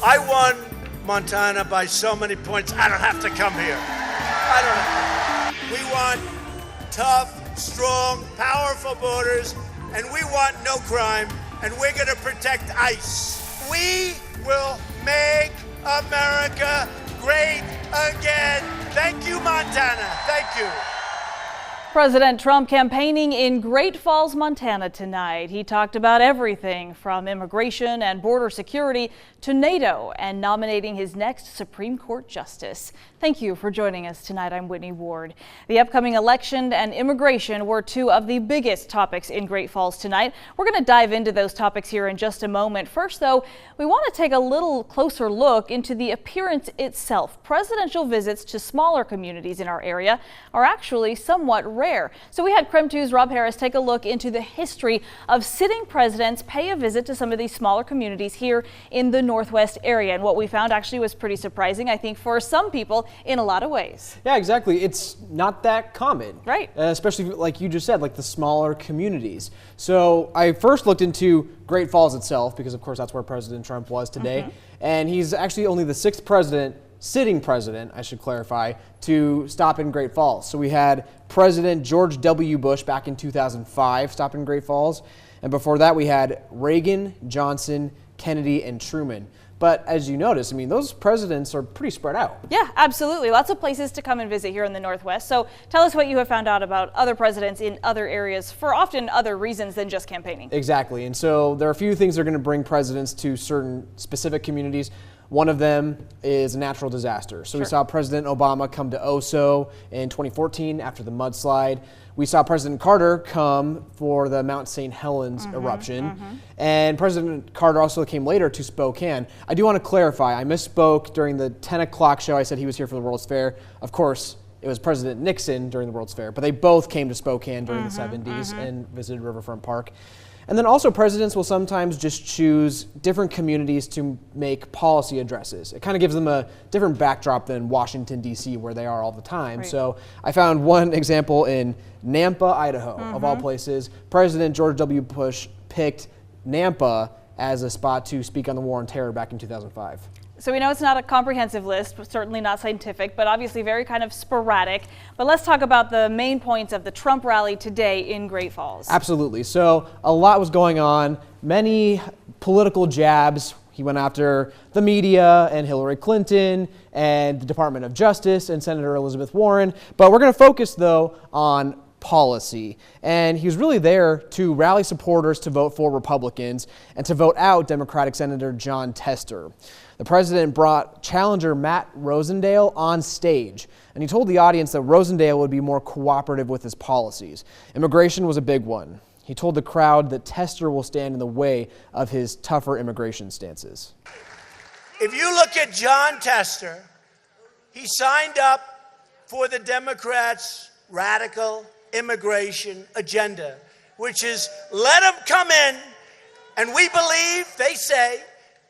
I won Montana by so many points, I don't have to come here. We want tough, strong, powerful borders, and we want no crime, and we're going to protect ICE. We will make America great again. Thank you, Montana. Thank you. President Trump campaigning in Great Falls, Montana tonight. He talked about everything from immigration and border security to NATO and nominating his next Supreme Court justice. Thank you for joining us tonight. I'm Whitney Ward. The upcoming election and immigration were two of the biggest topics in Great Falls tonight. We're going to dive into those topics here in just a moment. First, though, we want to take a little closer look into the appearance itself. Presidential visits to smaller communities in our area are actually somewhat rare. So we had KREM 2's Rob Harris take a look into the history of sitting presidents pay a visit to some of these smaller communities here in the Northwest area. And what we found actually was pretty surprising, I think, for some people in a lot of ways. Yeah, exactly. It's not that common. Right. Especially like you just said, like the smaller communities. So I first looked into Great Falls itself because, of course, that's where President Trump was today. And he's actually only the sixth sitting president, I should clarify, to stop in Great Falls. So we had President George W. Bush back in 2005 stop in Great Falls. And before that, we had Reagan, Johnson, Kennedy, and Truman. But as you notice, I mean, those presidents are pretty spread out. Yeah, absolutely. Lots of places to come and visit here in the Northwest. So tell us what you have found out about other presidents in other areas for often other reasons than just campaigning. Exactly. And so there are a few things that are going to bring presidents to certain specific communities. One of them is a natural disaster. So we saw President Obama come to Oso in 2014 after the mudslide. We saw President Carter come for the Mount St. Helens eruption. And President Carter also came later to Spokane. I do want to clarify, I misspoke during the 10 o'clock show. I said he was here for the World's Fair. Of course, it was President Nixon during the World's Fair, but they both came to Spokane during the 70s and visited Riverfront Park. And then also presidents will sometimes just choose different communities to make policy addresses. It kind of gives them a different backdrop than Washington, D.C., where they are all the time. Right. So I found one example in Nampa, Idaho, of all places. President George W. Bush picked Nampa as a spot to speak on the war on terror back in 2005. So we know it's not a comprehensive list, but certainly not scientific, but obviously very kind of sporadic. But let's talk about the main points of the Trump rally today in Great Falls. Absolutely. So a lot was going on, many political jabs. He went after the media and Hillary Clinton and the Department of Justice and Senator Elizabeth Warren. But we're going to focus, though, on policy. And he was really there to rally supporters to vote for Republicans and to vote out Democratic Senator Jon Tester. The president brought challenger Matt Rosendale on stage, and he told the audience that Rosendale would be more cooperative with his policies. Immigration was a big one. He told the crowd that Tester will stand in the way of his tougher immigration stances. If you look at Jon Tester, he signed up for the Democrats' radical immigration agenda, which is let them come in, and we believe, they say,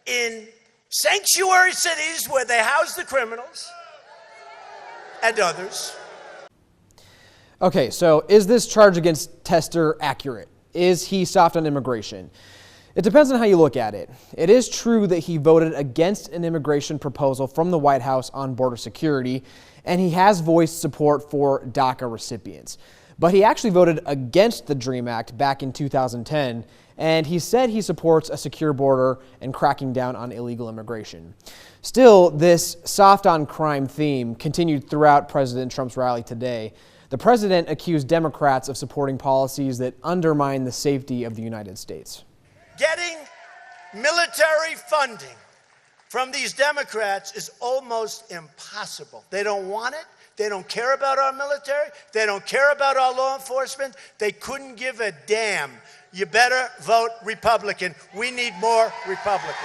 in sanctuary cities where they house the criminals and others. Okay, so is this charge against Tester accurate? Is he soft on immigration? It depends on how you look at it. It is true that he voted against an immigration proposal from the White House on border security, and he has voiced support for DACA recipients. But he actually voted against the DREAM Act back in 2010, and he said he supports a secure border and cracking down on illegal immigration. Still, this soft on crime theme continued throughout President Trump's rally today. The president accused Democrats of supporting policies that undermine the safety of the United States. Getting military funding from these Democrats is almost impossible. They don't want it. They don't care about our military. They don't care about our law enforcement. They couldn't give a damn. You better vote Republican. We need more Republicans.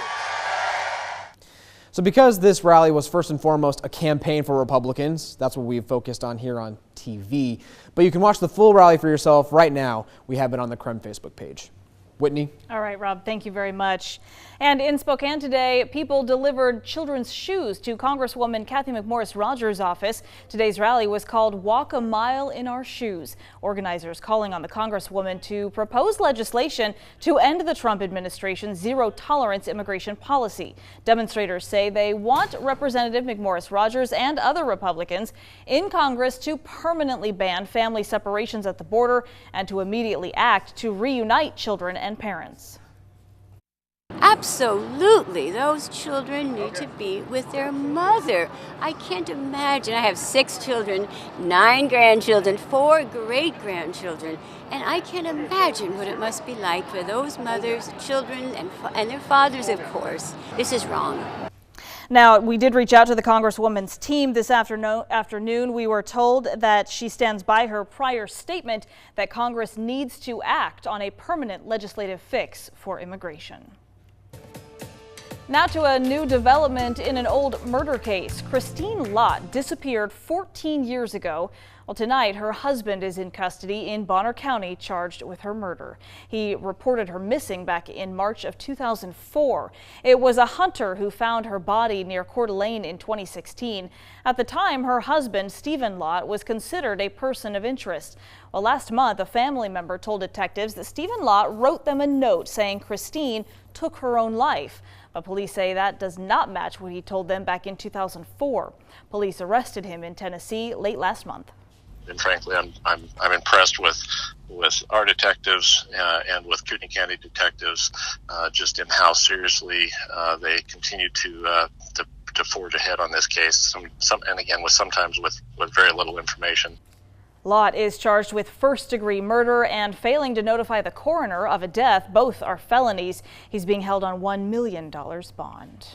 So because this rally was first and foremost a campaign for Republicans, that's what we've focused on here on TV. But you can watch the full rally for yourself right now. We have it on the KREM Facebook page. Whitney. All right, Rob, thank you very much. And in Spokane today, people delivered children's shoes to Congresswoman Cathy McMorris Rodgers' office. Today's rally was called Walk a Mile in Our Shoes. Organizers calling on the Congresswoman to propose legislation to end the Trump administration's zero-tolerance immigration policy. Demonstrators say they want Representative McMorris Rodgers and other Republicans in Congress to permanently ban family separations at the border and to immediately act to reunite children and parents. Absolutely. Those children need to be with their mother. I can't imagine. I have 6 children, 9 grandchildren, 4 great-grandchildren, and I can't imagine what it must be like for those mothers, children, and their fathers, of course. This is wrong. Now, we did reach out to the Congresswoman's team this afternoon. We were told that she stands by her prior statement that Congress needs to act on a permanent legislative fix for immigration. Now to a new development in an old murder case. Christine Lott disappeared 14 years ago. Well, tonight, her husband is in custody in Bonner County, charged with her murder. He reported her missing back in March of 2004. It was a hunter who found her body near Coeur d'Alene in 2016. At the time, her husband, Stephen Lott, was considered a person of interest. Well, last month, a family member told detectives that Stephen Lott wrote them a note saying Christine took her own life. But police say that does not match what he told them back in 2004. Police arrested him in Tennessee late last month. And frankly, I'm impressed with our detectives and with Kootenai County detectives, just in how seriously they continue to forge ahead on this case. And again, sometimes with very little information. Lott is charged with first-degree murder and failing to notify the coroner of a death. Both are felonies. He's being held on $1 million bond.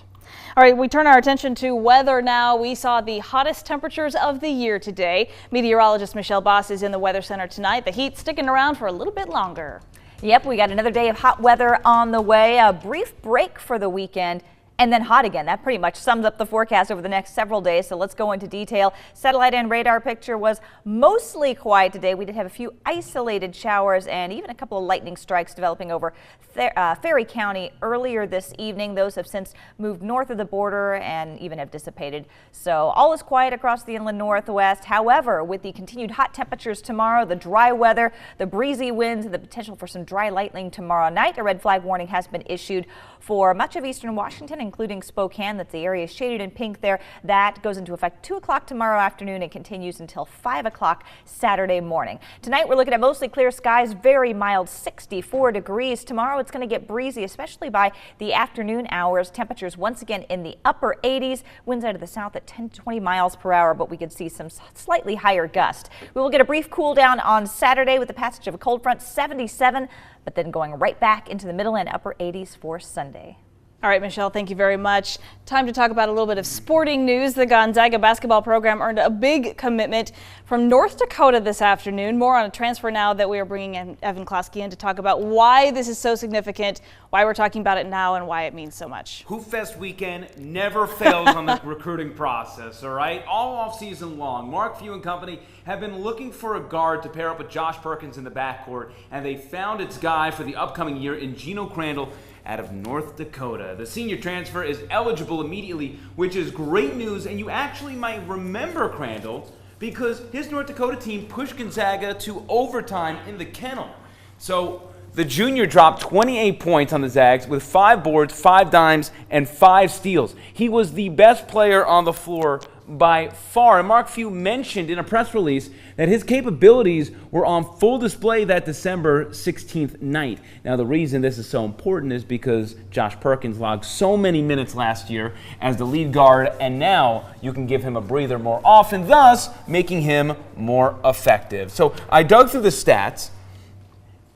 All right, we turn our attention to weather now. We saw the hottest temperatures of the year today. Meteorologist Michelle Boss is in the Weather Center tonight. The heat's sticking around for a little bit longer. Yep, we got another day of hot weather on the way. A brief break for the weekend. And then hot again. That pretty much sums up the forecast over the next several days. So let's go into detail. Satellite and radar picture was mostly quiet today. We did have a few isolated showers and even a couple of lightning strikes developing over Ferry County earlier this evening. Those have since moved north of the border and even have dissipated. So all is quiet across the inland northwest. However, with the continued hot temperatures tomorrow, the dry weather, the breezy winds, and the potential for some dry lightning tomorrow night, a red flag warning has been issued for much of eastern Washington, including Spokane. That's the area shaded in pink there. That goes into effect 2 o'clock tomorrow afternoon and continues until 5 o'clock Saturday morning. Tonight we're looking at mostly clear skies, very mild 64 degrees. Tomorrow it's going to get breezy, especially by the afternoon hours. Temperatures once again in the upper 80s. Winds out of the south at 10 to 20 miles per hour, but we could see some slightly higher gusts. We will get a brief cool down on Saturday with the passage of a cold front, 77, but then going right back into the middle and upper 80s for Sunday. All right, Michelle, thank you very much. Time to talk about a little bit of sporting news. The Gonzaga basketball program earned a big commitment from North Dakota this afternoon. More on a transfer now that we are bringing in Evan Klosky in to talk about why this is so significant, why we're talking about it now, and why it means so much. Hoop Fest weekend never fails on the recruiting process, all right? All off season long, Mark Few and company have been looking for a guard to pair up with Josh Perkins in the backcourt, and they found its guy for the upcoming year in Gino Crandall out of North Dakota. The senior transfer is eligible immediately, which is great news, and you actually might remember Crandall because his North Dakota team pushed Gonzaga to overtime in the Kennel. So the junior dropped 28 points on the Zags with 5 boards, 5 dimes, and 5 steals. He was the best player on the floor by far. And Mark Few mentioned in a press release that his capabilities were on full display that December 16th night. Now, the reason this is so important is because Josh Perkins logged so many minutes last year as the lead guard, and now you can give him a breather more often, thus making him more effective. So I dug through the stats,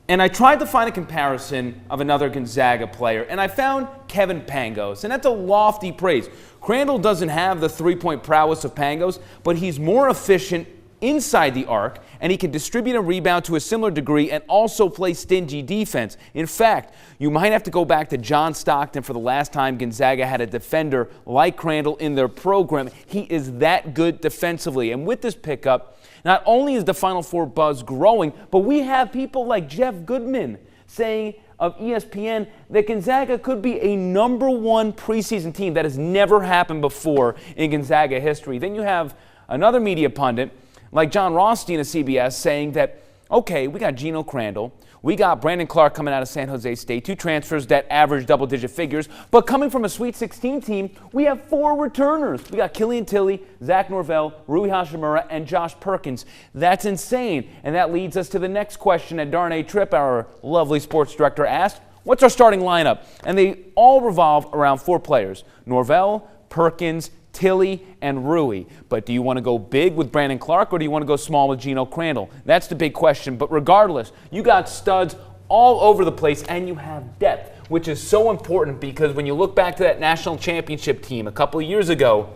and I tried to find a comparison of another Gonzaga player, and I found Kevin Pangos, and that's a lofty praise. Crandall doesn't have the three-point prowess of Pangos, but he's more efficient inside the arc, and he can distribute and rebound to a similar degree and also play stingy defense. In fact, you might have to go back to John Stockton for the last time Gonzaga had a defender like Crandall in their program. He is that good defensively, and with this pickup, not only is the Final Four buzz growing, but we have people like Jeff Goodman saying of ESPN that Gonzaga could be a #1 preseason team. That has never happened before in Gonzaga history. Then you have another media pundit like John Rothstein of CBS saying that, okay, we got Geno Crandall, we got Brandon Clark coming out of San Jose State, 2 transfers that average double-digit figures, but coming from a Sweet 16 team, we have 4 returners. We got Killian Tilly, Zach Norvell, Rui Hachimura, and Josh Perkins. That's insane, and that leads us to the next question that Darnay Tripp, our lovely sports director, asked. What's our starting lineup? And they all revolve around 4 players: Norvell, Perkins, Tilly, and Rui. But do you want to go big with Brandon Clark, or do you want to go small with Geno Crandall? That's the big question. But regardless, you got studs all over the place, and you have depth, which is so important because when you look back to that national championship team a couple of years ago,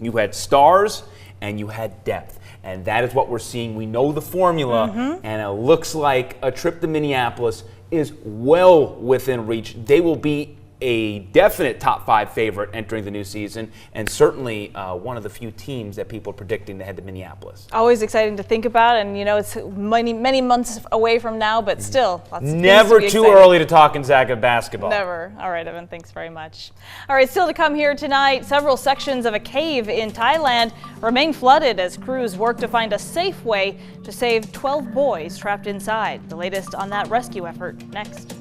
you had stars and you had depth. And that is what we're seeing. We know the formula, and it looks like a trip to Minneapolis is well within reach. They will be a definite top 5 favorite entering the new season, and certainly one of the few teams that people are predicting to head to Minneapolis. Always exciting to think about, and you know it's many months away from now, but still. Never too early to talk Gonzaga basketball. Never. All right, Evan, thanks very much. All right, still to come here tonight, several sections of a cave in Thailand remain flooded as crews work to find a safe way to save 12 boys trapped inside. The latest on that rescue effort next.